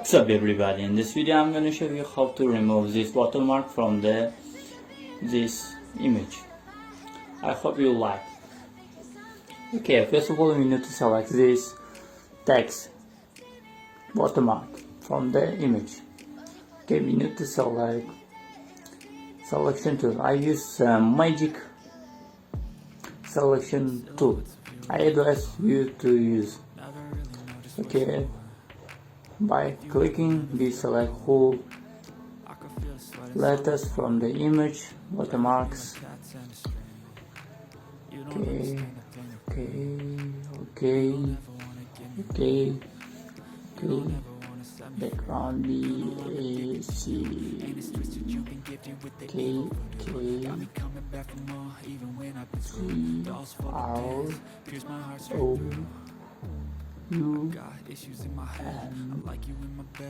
What's up everybody, in this video I'm going to show you how to remove this watermark from this image. I hope you like. Okay, first of all we need to select this text watermark from the image. Okay, we need to select selection tool. I use magic selection tool. I advise you to use. Okay, by clicking we select whole letters from the image watermarks. Okay, background B A C K K G R O U and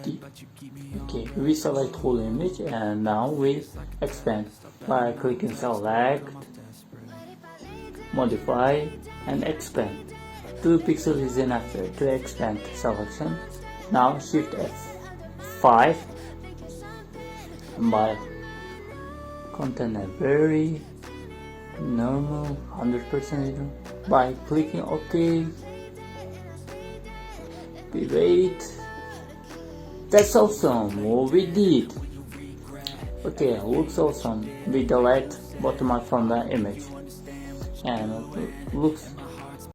D. Okay, we select whole image and now we expand by clicking select, modify and expand. 2 pixels is enough to expand selection. Now shift F5 by content very normal 100% by clicking OK. We wait. That's awesome. What we did. Okay, looks awesome. We delete watermark from the image and looks